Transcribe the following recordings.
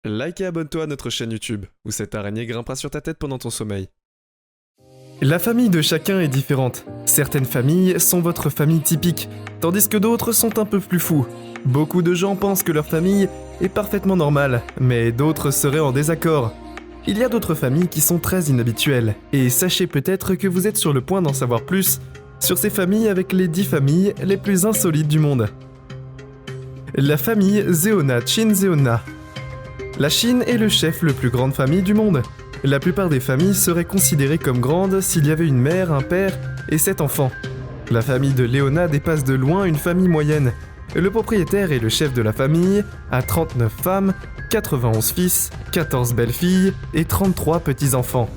Like et abonne-toi à notre chaîne YouTube, où cette araignée grimpera sur ta tête pendant ton sommeil. La famille de chacun est différente. Certaines familles sont votre famille typique, tandis que d'autres sont un peu plus fous. Beaucoup de gens pensent que leur famille est parfaitement normale, mais d'autres seraient en désaccord. Il y a d'autres familles qui sont très inhabituelles, et sachez peut-être que vous êtes sur le point d'en savoir plus sur ces familles avec les 10 familles les plus insolites du monde. La famille Zeona-Chin-Zeona. La Chine est le chef le plus grande famille du monde. La plupart des familles seraient considérées comme grandes s'il y avait une mère, un père et 7 enfants. La famille de Leona dépasse de loin une famille moyenne. Le propriétaire et le chef de la famille a 39 femmes, 91 fils, 14 belles-filles et 33 petits-enfants.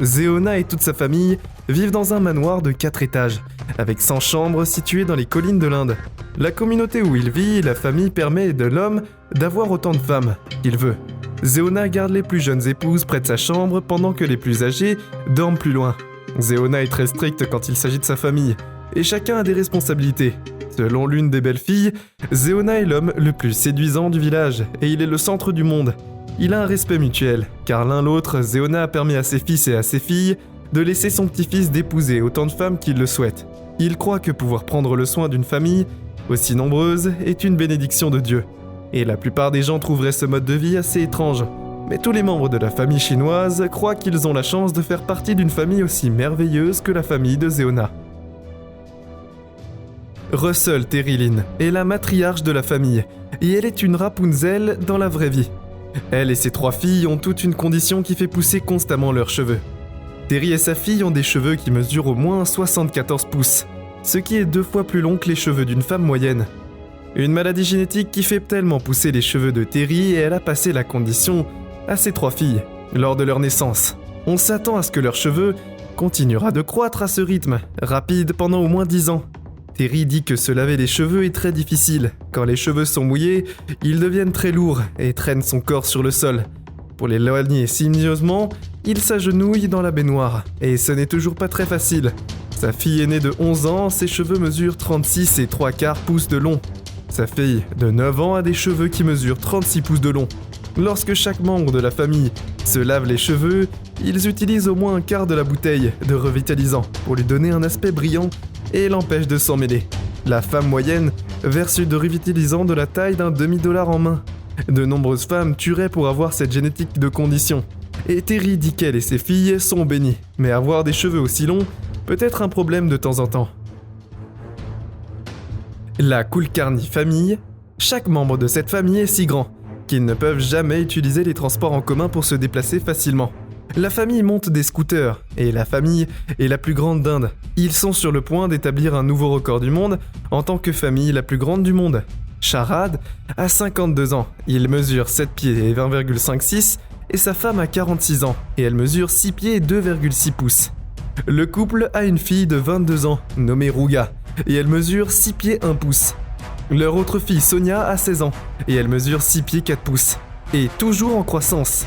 Zeona et toute sa famille vivent dans un manoir de 4 étages, avec 100 chambres situées dans les collines de l'Inde. La communauté où il vit, la famille permet de l'homme d'avoir autant de femmes qu'il veut. Zeona garde les plus jeunes épouses près de sa chambre pendant que les plus âgées dorment plus loin. Zeona est très strict quand il s'agit de sa famille, et chacun a des responsabilités. Selon l'une des belles-filles, Zeona est l'homme le plus séduisant du village, et il est le centre du monde. Il a un respect mutuel, car l'un l'autre, Zeona a permis à ses fils et à ses filles de laisser son petit-fils d'épouser autant de femmes qu'il le souhaite. Il croit que pouvoir prendre le soin d'une famille aussi nombreuse est une bénédiction de Dieu. Et la plupart des gens trouveraient ce mode de vie assez étrange. Mais tous les membres de la famille chinoise croient qu'ils ont la chance de faire partie d'une famille aussi merveilleuse que la famille de Zeona. Russell Terry Lynn est la matriarche de la famille, et elle est une Rapunzel dans la vraie vie. Elle et ses 3 filles ont toute une condition qui fait pousser constamment leurs cheveux. Terry et sa fille ont des cheveux qui mesurent au moins 74 pouces, ce qui est 2 fois plus long que les cheveux d'une femme moyenne. Une maladie génétique qui fait tellement pousser les cheveux de Terry, et elle a passé la condition à ses 3 filles lors de leur naissance. On s'attend à ce que leurs cheveux continuera de croître à ce rythme rapide pendant au moins 10 ans. Terry dit que se laver les cheveux est très difficile. Quand les cheveux sont mouillés, ils deviennent très lourds et traînent son corps sur le sol. Pour les l'éloigner silencieusement, il s'agenouille dans la baignoire, et ce n'est toujours pas très facile. Sa fille aînée de 11 ans, ses cheveux mesurent 36 et 3/4 pouces de long. Sa fille de 9 ans a des cheveux qui mesurent 36 pouces de long. Lorsque chaque membre de la famille se lave les cheveux, ils utilisent au moins un quart de la bouteille de revitalisant pour lui donner un aspect brillant et l'empêche de s'en mêler. La femme moyenne verse de revitalisant de la taille d'un demi-dollar en main. De nombreuses femmes tueraient pour avoir cette génétique de condition. Et Terry dit qu'elle et ses filles sont bénies, mais avoir des cheveux aussi longs peut être un problème de temps en temps. La Kulkarni famille. Chaque membre de cette famille est si grand qu'ils ne peuvent jamais utiliser les transports en commun pour se déplacer facilement. La famille monte des scooters, et la famille est la plus grande d'Inde. Ils sont sur le point d'établir un nouveau record du monde en tant que famille la plus grande du monde. Sharad a 52 ans, il mesure 7 pieds et 20,56 et sa femme a 46 ans et elle mesure 6 pieds et 2,6 pouces. Le couple a une fille de 22 ans nommée Ruga et elle mesure 6 pieds 1 pouce. Leur autre fille Sonia a 16 ans et elle mesure 6 pieds 4 pouces et toujours en croissance.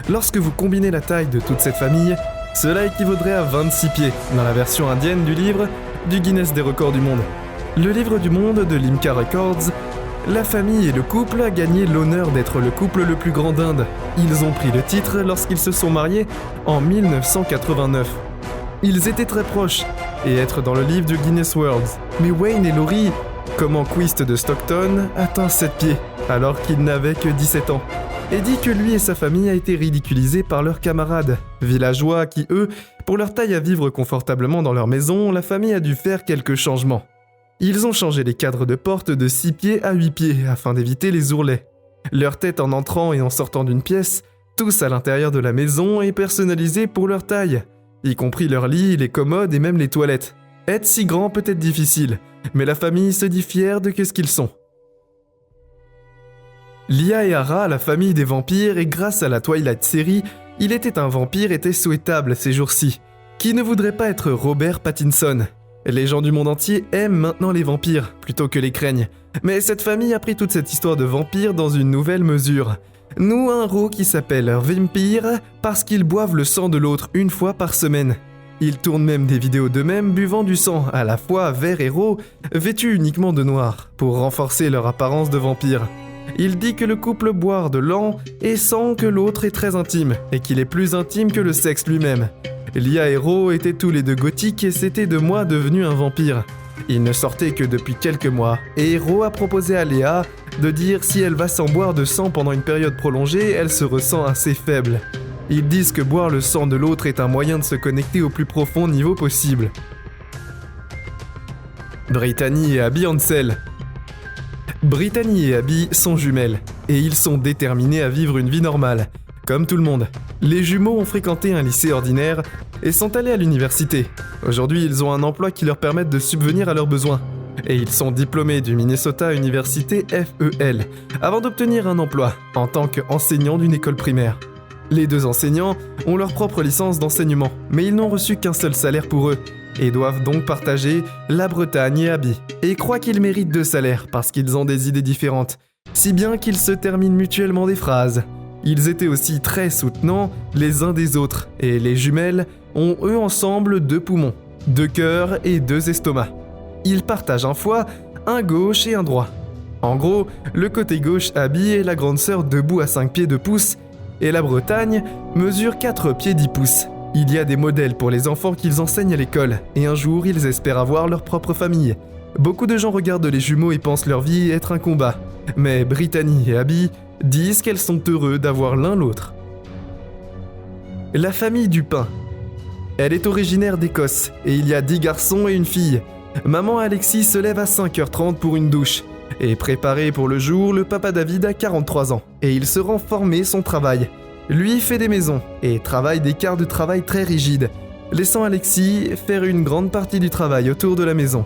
Lorsque vous combinez la taille de toute cette famille, cela équivaudrait à 26 pieds dans la version indienne du livre du Guinness des records du monde. Le livre du monde de Limca Records, la famille et le couple a gagné l'honneur d'être le couple le plus grand d'Inde. Ils ont pris le titre lorsqu'ils se sont mariés en 1989. Ils étaient très proches et être dans le livre du Guinness World. Mais Wayne et Laurie, comme Quist de Stockton, atteint 7 pieds alors qu'il n'avait que 17 ans. Et dit que lui et sa famille a été ridiculisés par leurs camarades, villageois qui, eux, pour leur taille à vivre confortablement dans leur maison, la famille a dû faire quelques changements. Ils ont changé les cadres de porte de 6 pieds à 8 pieds afin d'éviter les ourlets. Leur tête en entrant et en sortant d'une pièce, tous à l'intérieur de la maison, est personnalisée pour leur taille, y compris leur lit, les commodes et même les toilettes. Être si grand peut être difficile, mais la famille se dit fière de ce qu'ils sont. Lia et Hara, la famille des vampires, et grâce à la Twilight série, il était un vampire était souhaitable ces jours-ci. Qui ne voudrait pas être Robert Pattinson ? Les gens du monde entier aiment maintenant les vampires, plutôt que les craignent. Mais cette famille a pris toute cette histoire de vampires dans une nouvelle mesure. Nous un héros qui s'appelle Vampire parce qu'ils boivent le sang de l'autre une fois par semaine. Ils tournent même des vidéos d'eux-mêmes buvant du sang, à la fois vert et rose, vêtus uniquement de noir, pour renforcer leur apparence de vampire. Il dit que le couple boit de lent et sent que l'autre est très intime, et qu'il est plus intime que le sexe lui-même. Lia et Ro étaient tous les deux gothiques et c'était de moi devenu un vampire. Ils ne sortaient que depuis quelques mois, et Ro a proposé à Léa de dire si elle va sans boire de sang pendant une période prolongée, elle se ressent assez faible. Ils disent que boire le sang de l'autre est un moyen de se connecter au plus profond niveau possible. Brittany et Abby Ansel. Brittany et Abby sont jumelles, et ils sont déterminés à vivre une vie normale, comme tout le monde. Les jumeaux ont fréquenté un lycée ordinaire et sont allés à l'université. Aujourd'hui, ils ont un emploi qui leur permet de subvenir à leurs besoins. Et ils sont diplômés du Minnesota Université FEL, avant d'obtenir un emploi en tant qu'enseignants d'une école primaire. Les deux enseignants ont leur propre licence d'enseignement, mais ils n'ont reçu qu'un seul salaire pour eux, et doivent donc partager la Bretagne et Abby, et croient qu'ils méritent deux salaires parce qu'ils ont des idées différentes, si bien qu'ils se terminent mutuellement des phrases. Ils étaient aussi très soutenants les uns des autres, et les jumelles ont eux ensemble 2 poumons, 2 cœurs et 2 estomacs. Ils partagent un foie, un gauche et un droit. En gros, le côté gauche Abby est la grande sœur debout à 5 pieds 2 pouces, et la Bretagne mesure 4 pieds 10 pouces. Il y a des modèles pour les enfants qu'ils enseignent à l'école, et un jour ils espèrent avoir leur propre famille. Beaucoup de gens regardent les jumeaux et pensent leur vie être un combat, mais Brittany et Abby disent qu'elles sont heureux d'avoir l'un l'autre. La famille du pain. Elle est originaire d'Écosse, et il y a 10 garçons et une fille. Maman Alexis se lève à 5h30 pour une douche. Et préparé pour le jour, le papa David a 43 ans, et il se rend former son travail. Lui fait des maisons, et travaille des quarts de travail très rigides, laissant Alexis faire une grande partie du travail autour de la maison.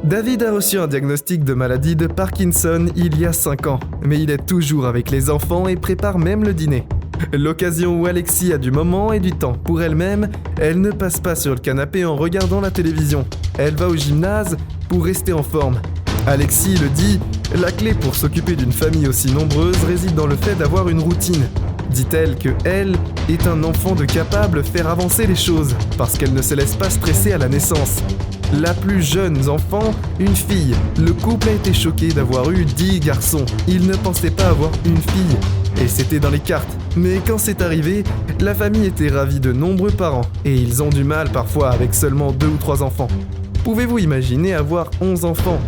David a reçu un diagnostic de maladie de Parkinson il y a 5 ans, mais il est toujours avec les enfants et prépare même le dîner. L'occasion où Alexis a du moment et du temps pour elle-même, elle ne passe pas sur le canapé en regardant la télévision. Elle va au gymnase pour rester en forme. Alexis le dit, la clé pour s'occuper d'une famille aussi nombreuse réside dans le fait d'avoir une routine. Dit-elle que elle est un enfant de capable faire avancer les choses, parce qu'elle ne se laisse pas stresser à la naissance. La plus jeune enfant, une fille. Le couple a été choqué d'avoir eu 10 garçons. Ils ne pensaient pas avoir une fille. Et c'était dans les cartes. Mais quand c'est arrivé, la famille était ravie de nombreux parents. Et ils ont du mal parfois avec seulement 2 ou 3 enfants. Pouvez-vous imaginer avoir 11 enfants ?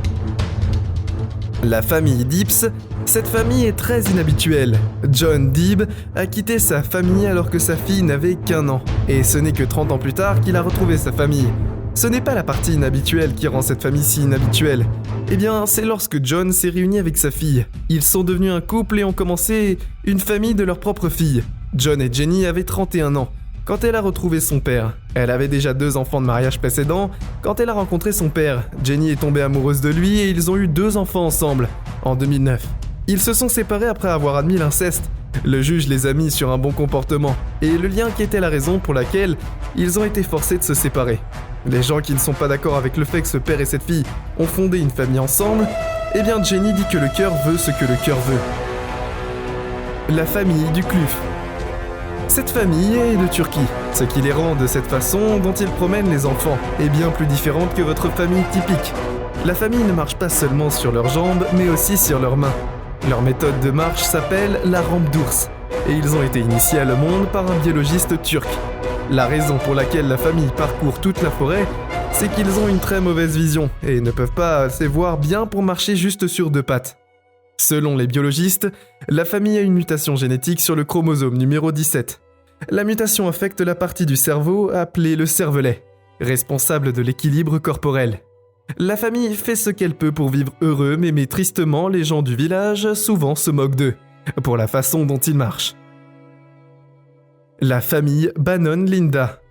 La famille Dibbs, cette famille est très inhabituelle. John Dibb a quitté sa famille alors que sa fille n'avait qu'1 an. Et ce n'est que 30 ans plus tard qu'il a retrouvé sa famille. Ce n'est pas la partie inhabituelle qui rend cette famille si inhabituelle. Eh bien, c'est lorsque John s'est réuni avec sa fille. Ils sont devenus un couple et ont commencé une famille de leur propre fille. John et Jenny avaient 31 ans quand elle a retrouvé son père. Elle avait déjà 2 enfants de mariage précédents. Quand elle a rencontré son père, Jenny est tombée amoureuse de lui et ils ont eu 2 enfants ensemble, en 2009. Ils se sont séparés après avoir admis l'inceste. Le juge les a mis sur un bon comportement, et le lien qui était la raison pour laquelle ils ont été forcés de se séparer. Les gens qui ne sont pas d'accord avec le fait que ce père et cette fille ont fondé une famille ensemble, eh bien Jenny dit que le cœur veut ce que le cœur veut. La famille du Cluf. Cette famille est de Turquie. Ce qui les rend de cette façon dont ils promènent les enfants est bien plus différente que votre famille typique. La famille ne marche pas seulement sur leurs jambes, mais aussi sur leurs mains. Leur méthode de marche s'appelle la rampe d'ours, et ils ont été initiés à le monde par un biologiste turc. La raison pour laquelle la famille parcourt toute la forêt, c'est qu'ils ont une très mauvaise vision et ne peuvent pas assez voir bien pour marcher juste sur 2 pattes. Selon les biologistes, la famille a une mutation génétique sur le chromosome numéro 17. La mutation affecte la partie du cerveau appelée le cervelet, responsable de l'équilibre corporel. La famille fait ce qu'elle peut pour vivre heureux, mais tristement, les gens du village souvent se moquent d'eux, pour la façon dont ils marchent. La famille Bannon-Linda.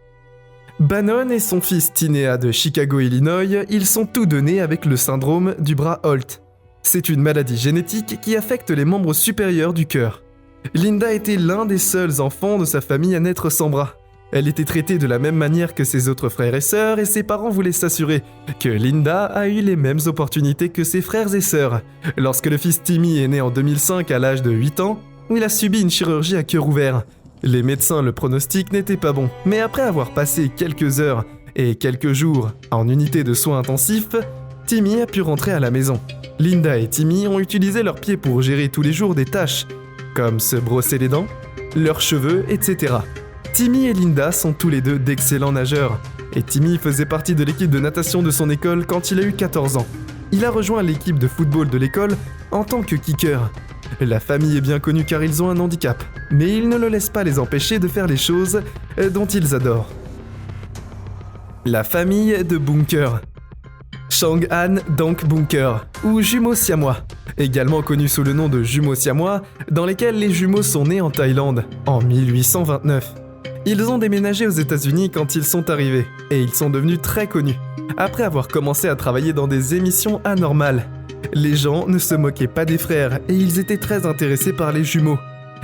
Bannon et son fils Tinea de Chicago, Illinois, ils sont tous deux nés avec le syndrome du bras Holt. C'est une maladie génétique qui affecte les membres supérieurs du cœur. Linda était l'un des seuls enfants de sa famille à naître sans bras. Elle était traitée de la même manière que ses autres frères et sœurs et ses parents voulaient s'assurer que Linda a eu les mêmes opportunités que ses frères et sœurs. Lorsque le fils Timmy est né en 2005 à l'âge de 8 ans, il a subi une chirurgie à cœur ouvert. Les médecins le pronostic n'était pas bon, mais après avoir passé quelques heures et quelques jours en unité de soins intensifs, Timmy a pu rentrer à la maison. Linda et Timmy ont utilisé leurs pieds pour gérer tous les jours des tâches, comme se brosser les dents, leurs cheveux, etc. Timmy et Linda sont tous les deux d'excellents nageurs, et Timmy faisait partie de l'équipe de natation de son école quand il a eu 14 ans. Il a rejoint l'équipe de football de l'école en tant que kicker. La famille est bien connue car ils ont un handicap, mais ils ne le laissent pas les empêcher de faire les choses dont ils adorent. La famille de Bunker. Chang'an Dank Bunker, ou jumeaux siamois, également connus sous le nom de jumeaux siamois, dans lesquels les jumeaux sont nés en Thaïlande, en 1829. Ils ont déménagé aux États-Unis quand ils sont arrivés, et ils sont devenus très connus, après avoir commencé à travailler dans des émissions anormales. Les gens ne se moquaient pas des frères, et ils étaient très intéressés par les jumeaux.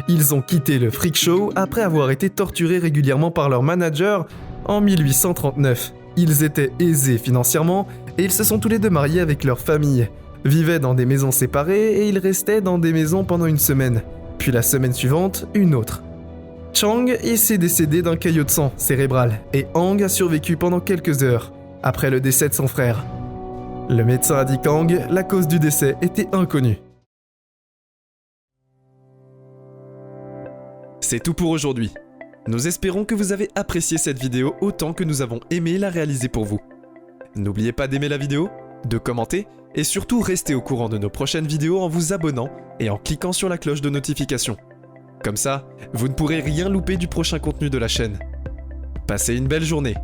Ils ont quitté le freak show après avoir été torturés régulièrement par leur manager en 1839. Ils étaient aisés financièrement, et ils se sont tous les deux mariés avec leur famille, vivaient dans des maisons séparées et ils restaient dans des maisons pendant une semaine, puis la semaine suivante, une autre. Chang s'est décédé d'un caillot de sang cérébral et Hang a survécu pendant quelques heures, après le décès de son frère. Le médecin a dit qu'Hang, la cause du décès était inconnue. C'est tout pour aujourd'hui. Nous espérons que vous avez apprécié cette vidéo autant que nous avons aimé la réaliser pour vous. N'oubliez pas d'aimer la vidéo, de commenter et surtout restez au courant de nos prochaines vidéos en vous abonnant et en cliquant sur la cloche de notification. Comme ça, vous ne pourrez rien louper du prochain contenu de la chaîne. Passez une belle journée.